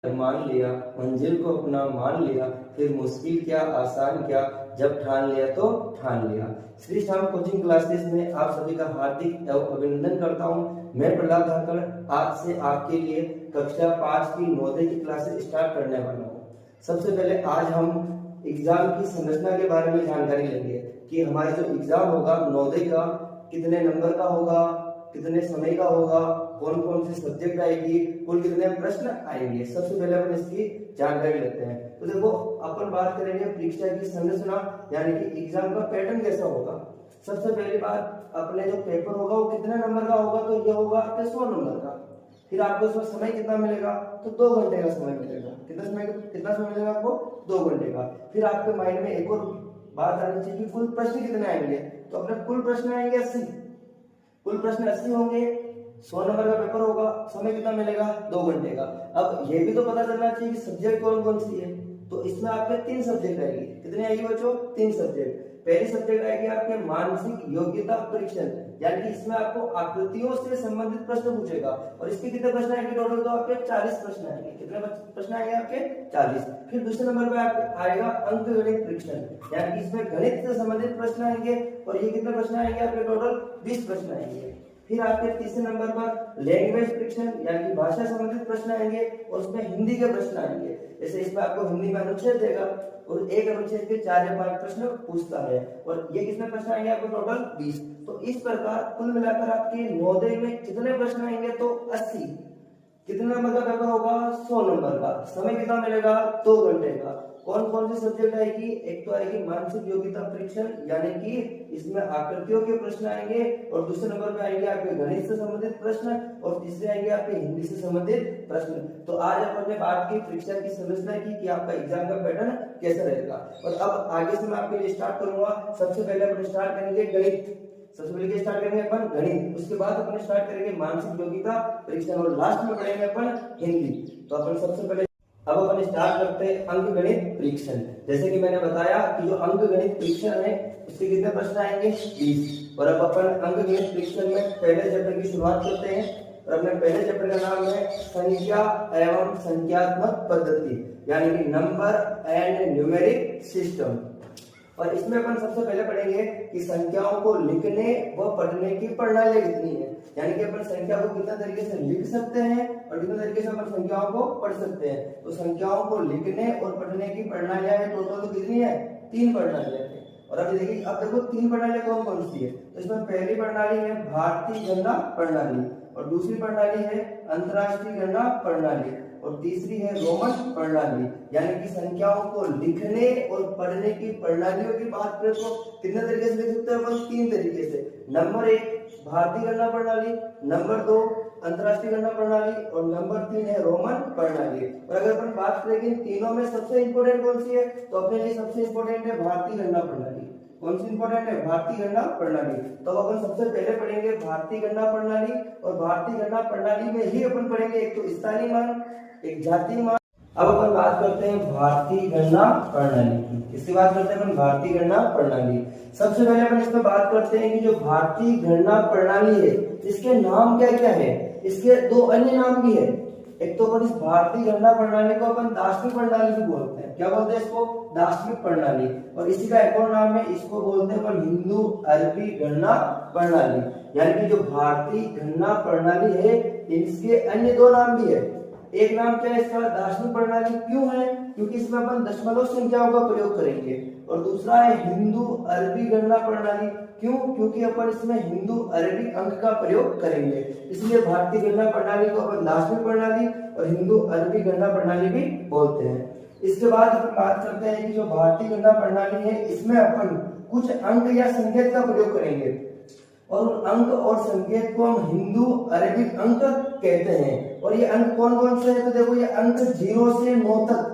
मान लिया, मंजिल को अपना मान लिया, फिर मुश्किल क्या आसान क्या, जब ठान लिया तो ठान लिया। श्री श्याम कोचिंग क्लासेस में आप सभी का हार्दिक अभिनंदन करता हूँ। मैं प्रहलाद धाकड़ आज से आपके लिए कक्षा 5 की नवोदय की क्लासेस स्टार्ट करने वाला हूँ। सबसे पहले आज हम एग्जाम की संरचना के बारे में जानकारी लेंगे कि हमारा जो एग्जाम होगा नवोदय का कितने नंबर का होगा, कितने समय का होगा, कौन कौन से सब्जेक्ट आएगी, कुल कितने प्रश्न आएंगे। सबसे पहले अपन इसकी जानकारी लेते हैं। तो देखो अपन बात करेंगे परीक्षा की संरचना यानी कि एग्जाम का पैटर्न कैसा होगा। सबसे पहली बात अपने जो पेपर होगा वो कितने नंबर का होगा, तो ये होगा आपके 100 नंबर का। फिर आपको इसमें समय कितना मिलेगा, तो 2 घंटे का समय मिलेगा। कितना समय मिलेगा आपको, 2 घंटे का। फिर आपके माइंड में एक और बात आनी चाहिए कि कुल प्रश्न कितने आएंगे, तो अपने कुल प्रश्न आएंगे 80। कुल प्रश्न 80 होंगे, 100 नंबर का पेपर होगा, समय कितना मिलेगा, 2 घंटे का। अब ये भी तो पता चलना चाहिए कि सब्जेक्ट कौन कौन सी है, तो इसमें आपके 3 सब्जेक्ट आएगी। कितने आएगी बच्चों, 3 सब्जेक्ट। पहली सब्जेक्ट आएगी आपके मानसिक योग्यता परीक्षण, यानी कि इसमें आपको आकृतियों से संबंधित प्रश्न पूछेगा और इसके कितने प्रश्न आएंगे टोटल, तो आपके 40 प्रश्न आएंगे। कितने प्रश्न आएंगे आपके, 40। फिर दूसरे नंबर पे आपके आएगा अंकगणित परीक्षण, यानी कि इसमें गणित से संबंधित प्रश्न आएंगे और ये कितने प्रश्न आएंगे आपके, टोटल 20 प्रश्न आएंगे। फिर आपके तीसरे नंबर पर लैंग्वेज परीक्षण यानी कि भाषा संबंधित प्रश्न आएंगे और उसमें हिंदी के प्रश्न आएंगे। जैसे इसमें आपको हिंदी में अनुच्छेद देगा और एक अनुच्छेद के 4 या 5 प्रश्न पूछता है और ये कितने प्रश्न आएंगे आपको, टोटल 20। तो इस प्रकार कुल मिलाकर आपके नवोदय में कितने प्रश्न आएंगे, तो 80। कितने नंबर का पेपर होगा, 100 नंबर का। समय कितना मिलेगा, 2 घंटे का। कौन कौन सी सब्जेक्ट आएगी, एक तो आएगी मानसिक योग्यता परीक्षण यानी कि इसमें आकृतियों के प्रश्न आएंगे और दूसरे नंबर पे आएंगे आपके गणित से संबंधित प्रश्न और तीसरे आएंगे आपके हिंदी से संबंधित प्रश्न। तो आज अपन ने बात की परीक्षा की संरचना की कि आपका एग्जाम का पैटर्न कैसा रहेगा। और अब आगे से मैं आपके लिए स्टार्ट करूंगा। सबसे पहले अपन स्टार्ट करेंगे गणित। सबसे पहले स्टार्ट करेंगे अपन गणित, उसके बाद अपन स्टार्ट करेंगे मानसिक योग्यता परीक्षण और लास्ट में पढ़ेंगे अपन हिंदी। तो अपन सबसे पहले अब अपन स्टार्ट करते हैं अंकगणित परीक्षण। जैसे कि मैंने बताया कि जो अंकगणित परीक्षण है उसके कितने प्रश्न आएंगे, 20। और अब अपन अंकगणित परीक्षण में पहले चैप्टर की शुरुआत करते हैं और अपने पहले चैप्टर का नाम है संख्या एवं संख्यात्मक पद्धति यानी कि नंबर एंड न्यूमेरिक सिस्टम। और इसमें अपन सबसे पहले पढ़ेंगे कि संख्याओं को लिखने व पढ़ने की प्रणाली कितनी है, यानी कि अपन संख्या को कितना तरीके से लिख सकते हैं और कितने तरीके से अपन संख्याओं को पढ़ सकते हैं। तो संख्याओं को लिखने और पढ़ने की प्रणालियां है टोटल तो कितनी है, 3 प्रणालियां है। और अब देखिए, अब देखो 3 प्रणालियां कौन कौन सी है। तो इसमें पहली प्रणाली है भारतीय गणना प्रणाली और दूसरी प्रणाली है अंतरराष्ट्रीय गणना प्रणाली और तीसरी है रोमन प्रणाली। यानी कि संख्याओं को लिखने और पढ़ने की प्रणालियों की बात करें तो कितने तरीके से लिख सकते हैं अपन, 3 तरीके से। नंबर 1 भारतीय गणना प्रणाली, नंबर 2 अंतरराष्ट्रीय गणना प्रणाली और नंबर 3 है रोमन प्रणाली। और अगर अपन बात करें कि तीनों में सबसे इंपोर्टेंट कौन सी है, तो अपने लिए सबसे इंपोर्टेंट है भारतीय गणना प्रणाली। कौन सी इंपोर्टेंट है, भारतीय गणना प्रणाली। तो अपन सबसे पहले पढ़ेंगे भारतीय गणना प्रणाली और भारतीय गणना प्रणाली में ही अपन पढ़ेंगे एक तो स्थानीय मान, एक जातीय मान। अब अपन बात करते हैं भारतीय गणना प्रणाली की। इसकी बात करते हैं अपन भारतीय गणना प्रणाली। सबसे पहले अपन इसमें बात करते हैं कि जो भारतीय गणना प्रणाली है इसके नाम क्या क्या है। इसके 2 अन्य नाम भी है। एक तो अपन इस भारतीय गणना प्रणाली को अपन दार्शनिक प्रणाली भी बोलते हैं। क्या बोलते हैं इसको, दार्शनिक प्रणाली। और इसी का एक और नाम है, इसको बोलते हैं अपन हिंदू अरबी गणना प्रणाली। यानी कि जो भारतीय गणना प्रणाली है इसके अन्य 2 नाम भी है। एक नाम क्या है इसका, दार्शनिक प्रणाली। क्यों है, क्योंकि इसमें अपन दशमलव संख्याओं का प्रयोग करेंगे। और दूसरा है हिंदू अरबी गणना प्रणाली। क्यों, क्योंकि अपन इसमें हिंदू अरबी अंक का प्रयोग करेंगे। इसलिए भारतीय गणना प्रणाली को अपन दार्शनिक प्रणाली और हिंदू अरबी गणना प्रणाली भी बोलते हैं। इसके बाद अपन बात करते हैं कि जो भारतीय गणना प्रणाली है इसमें अपन कुछ अंक या संकेत का प्रयोग करेंगे और उन अंक और संकेत को हम हिंदू अरेबिक अंक कहते हैं। और ये अंक कौन कौन से हैं, तो देखो ये अंक 0 से 9 तक,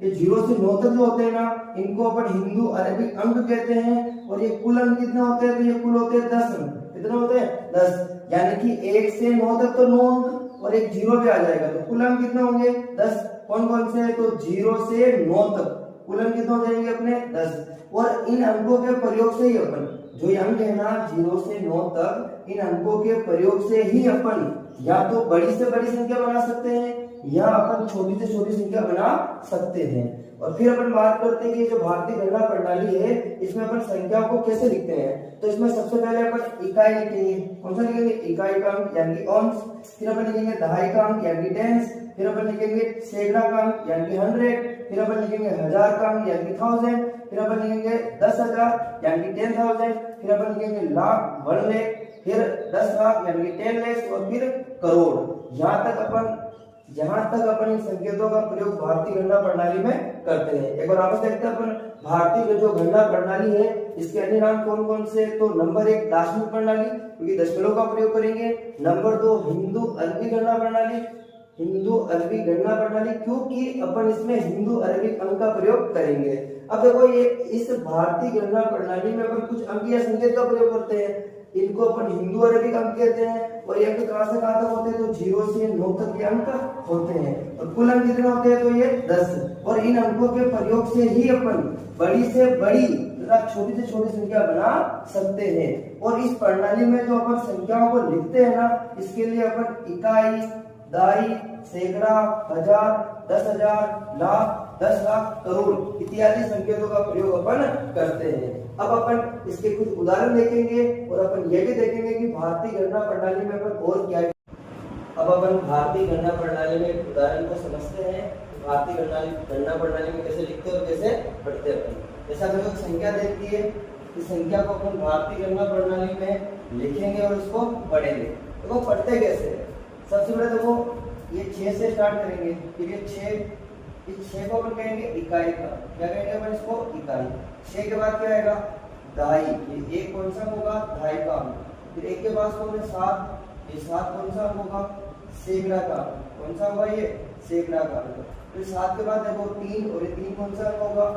ये 0 से 9 तक जो होते हैं ना इनको अपन हिंदू अरेबिक अंक कहते हैं। और ये कुल अंक कितने होते हैं, तो ये कुल होते हैं 10 अंक। कितने होते हैं, 10। यानी कि 1 से 9 तक तो 9 अंक और एक 0 भी आ जाएगा, तो कुल अंक कितने होंगे, 10। कौन कौन से हैं, तो 0 से 9 तक कुल अंक कितने हो जाएंगे अपने, 10। और इन अंकों के प्रयोग से ही अपन जो ये अंक है ना 0 से 9 तक, इन अंकों के प्रयोग से ही अपन या तो बड़ी से बड़ी संख्या बना सकते हैं यहाँ अपन छोटी से छोटी संख्या बना सकते हैं। और फिर अपन बात करते हैं कि जो भारतीय गणना प्रणाली है इसमें अपन संख्याओं को कैसे लिखते हैं। तो इसमें सबसे पहले अपन इकाई लिखेंगे। कौन सा लिखेंगे? इकाई का अंक यानी कि ऑन्स। फिर अपन लिखेंगे दहाई का अंक यानी कि टेंस। फिर अपन लिखेंगे सैकड़ा का अंक यानी कि 100। फिर अपन लिखेंगे हजार का अंक यानी कि 1000। फिर अपन लिखेंगे 10,000 यानी कि 10,000। फिर अपन लिखेंगे लाख 1 लाख। फिर 10 लाख यानी कि 10 लाख और फिर करोड़। जहां तक अपन इन संकेतों का प्रयोग भारतीय गणना प्रणाली में करते हैं। एक बार वापस देखते हैं अपन भारतीय जो गणना प्रणाली है इसके अन्य नाम कौन कौन से। तो नंबर 1 दार्शनिक प्रणाली, क्योंकि दशमलव का प्रयोग करेंगे। नंबर 2 हिंदू अरबी गणना प्रणाली, हिंदू अरबी गणना प्रणाली, क्योंकि अपन इसमें हिंदू अरबी अंक का प्रयोग करेंगे। अब देखो ये इस भारतीय गणना प्रणाली में अपन कुछ अंक या संकेत का प्रयोग करते हैं, इनको अपन हिंदू अरबी अंक कहते हैं। और ये अंक कहां से कहां तक होते हैं? तो 0 से 9 तक के अंक होते हैं। और कुल अंक कितने होते हैं? तो ये 10। और इन अंकों के प्रयोग से ही अपन बड़ी से बड़ी तथा छोटी से छोटी संख्या बना सकते हैं। और इस प्रणाली में जो अपन संख्याओं को लिखते हैं ना, इसके लिए अपन इकाई, दहाई, सैकड़ा, हजार, 10,000, लाख, 10 लाख, करोड़ इत्यादि संकेतों का प्रयोग अपन करते हैं। अब अपन इसके कुछ उदाहरण देखेंगे और अपन ये भी देखेंगे कि भारतीय गणना प्रणाली में अपन और क्या। अब अपन भारतीय गणना प्रणाली में उदाहरण को समझते हैं। भारतीय गणना प्रणाली में कैसे लिखते हैं और कैसे पढ़ते हैं अपन। जैसा हमें एक संख्या देखती है, इस संख्या को अपन भारतीय गणना प्रणाली में लिखेंगे और इसको पढ़ेंगे। देखो पढ़ते कैसे। सबसे पहले देखो ये 6 से स्टार्ट करेंगे। फिर ये 6, इस 6 को अपन कहेंगे इकाई का। क्या कहेंगे अपन इसको? इकाई। 6 के बाद क्या आएगा? दहाई। ये 1 कौन सा होगा? दहाई का अंक। फिर 1 के बाद कौन है? 7। ये 7 कौन सा होगा? सैकड़ा का। कौन सा होगा? ये सैकड़ा का। फिर 7 के बाद देखो 3, और ये 3 कौन सा होगा?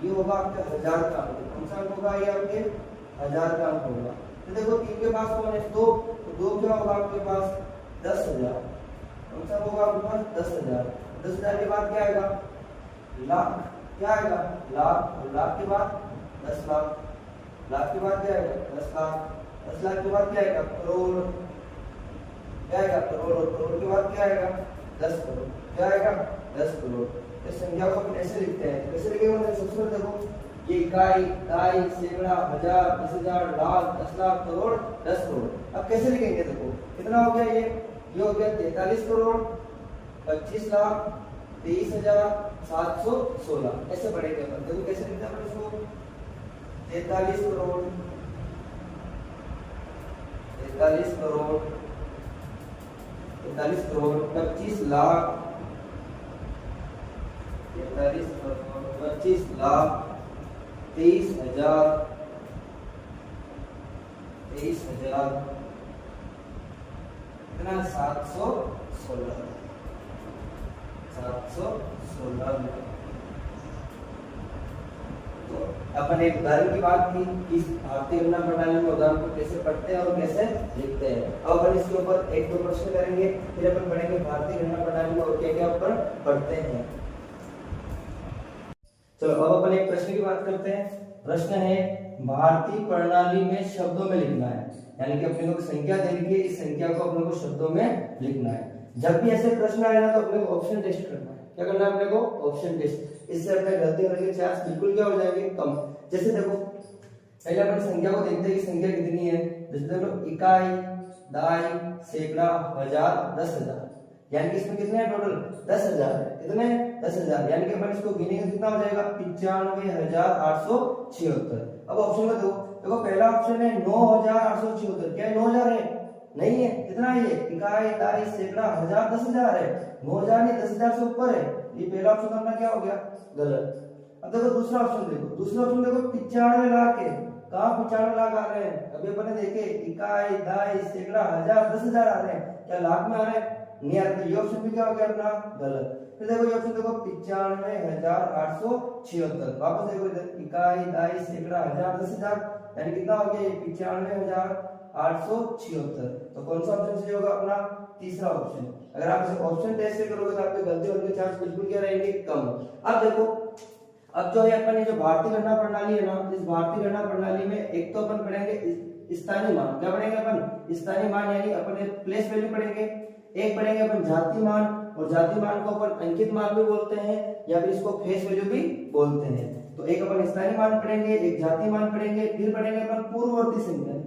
ये होगा आपके हजार का अंक। कौन सा अंक होगा? ये आपके हजार का अंक होगा। तो देखो 3 के पास कौन है? 2। तो 2 क्या होगा आपके पास? 10,000। कौन सा होगा आपके पास? 10,000। 10,000 के बाद क्या आएगा? लाख। क्या आएगा? लाख। और लाख के बाद 10 लाख। लाख के बाद क्या आएगा? 10 लाख। 10 लाख के बाद क्या आएगा? करोड़। क्या आएगा? करोड़। और करोड़ के बाद क्या आएगा? 10 करोड़। क्या आएगा? 10 करोड़। इस संख्या को अपन ऐसे लिखते हैं। कैसे लिखेंगे? सबसे पहले देखो ये इकाई, दहाई, सैकड़ा, हजार, 10,000, लाख, 10 लाख, करोड़, 10 करोड़। अब कैसे लिखेंगे? देखो कितना हो गया ये हो गया 43 करोड़, 25 लाख, 23,716। ऐसे पढ़ेंगे अपन। देखो कैसे लिखते हैं अपन इसको? 43 करोड़, 43 करोड़, 43 करोड़, 25 लाख, 43 करोड़, 25 लाख, 23,000, 23,000 कितना? 716। 716। तो अपन एक उदाहरण की बात की कि भारतीय गणना प्रणाली में उदाहरण को कैसे पढ़ते हैं और कैसे लिखते हैं। अब अपन इसके ऊपर 1-2 प्रश्न करेंगे, फिर अपन पढ़ेंगे भारतीय गणना प्रणाली में और क्या क्या अपन पढ़ते हैं। चलो अब अपन एक प्रश्न की बात करते हैं। प्रश्न है भारतीय प्रणाली में शब्दों में लिखना है, यानी कि अपने को संख्या दे दी है, इस संख्या को अपने को शब्दों में लिखना है। जब भी ऐसे प्रश्न आए ना तो अपने को ऑप्शन टेस्ट करना है। क्या करना है अपने को? Option test. इससे अपने गलती होने के चांस बिल्कुल क्या हो जाएंगे? कम। जैसे देखो पहले अपन संख्या को देखते हैं कि संख्या कितनी है। जैसे देखो इकाई, दहाई, सैकड़ा, हजार, 10,000, यानी कि इसमें कितने हैं टोटल? 10,000 है। कितने? 10,000। यानी कि अपन इसको गिनेंगे कितना हो जाएगा? 95,876। अब ऑप्शन में देखो पहला ऑप्शन है 9,876। क्या 9,000 है? नहीं है। कितना है ये? इकाई, दहाई, सैकड़ा, हजार, 10,000 है। 9,000 नहीं, 10,000 से ऊपर है। ये पहला ऑप्शन अपना क्या हो गया? गलत। अब देखो दूसरा ऑप्शन देखो। दूसरा ऑप्शन देखो 95 लाख है। कहाँ 95 लाख आ रहे हैं? अभी अपन ने देखे इकाई, दहाई, सैकड़ा, हजार, 10,000 आ रहे हैं। क्या लाख में आ रहे हैं? नहीं आ रहे। तो ये ऑप्शन भी क्या हो गया अपना? गलत। फिर देखो ये ऑप्शन देखो 95,876। वापस देखो इधर इकाई, दहाई, सैकड़ा, हजार, 10,000, यानी कितना हो गया? 95,876। तो कौन सा ऑप्शन सही होगा अपना? तीसरा ऑप्शन। अगर आप इसे ऑप्शन टेस्ट से करोगे तो आपके गलती होने के चांस बिल्कुल क्या रहेंगे? कम। अब देखो अब जो है अपन ये जो भारतीय गणना प्रणाली है ना, इस भारतीय गणना प्रणाली में एक तो अपन पढ़ेंगे स्थानीय मान। क्या पढ़ेंगे अपन? स्थानीय मान, यानी अपन प्लेस वैल्यू पढ़ेंगे। एक पढ़ेंगे अपन जाति मान, और जाति मान को अपन अंकित मान भी बोलते हैं या फिर इसको फेस वैल्यू भी बोलते हैं। तो एक अपन स्थानीय मान पढ़ेंगे, एक जाति मान पढ़ेंगे, फिर पढ़ेंगे अपन पूर्ववर्ती संख्याएं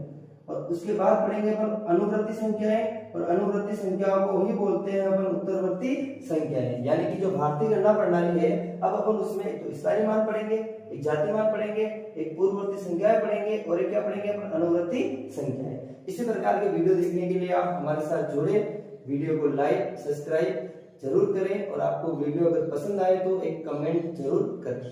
और उसके बाद पढ़ेंगे अपन अनुवृत्ति संख्याएं और अनुवृत्ति संख्याओं को ही बोलते हैं अपन उत्तरवर्ती संख्याएं। यानी कि जो भारतीय गणना प्रणाली है अब अपन उसमें तो स्थानीय मान पढ़ेंगे, एक जाति मान पढ़ेंगे, एक पूर्ववर्ती संख्याएं पढ़ेंगे और एक क्या पढ़ेंगे अपन अनुवृत्ति संख्याएं। इसी प्रकार के वीडियो देखने के लिए आप हमारे साथ जुड़े, वीडियो को लाइक सब्सक्राइब जरूर करें और आपको वीडियो अगर पसंद आए तो एक कमेंट जरूर करें।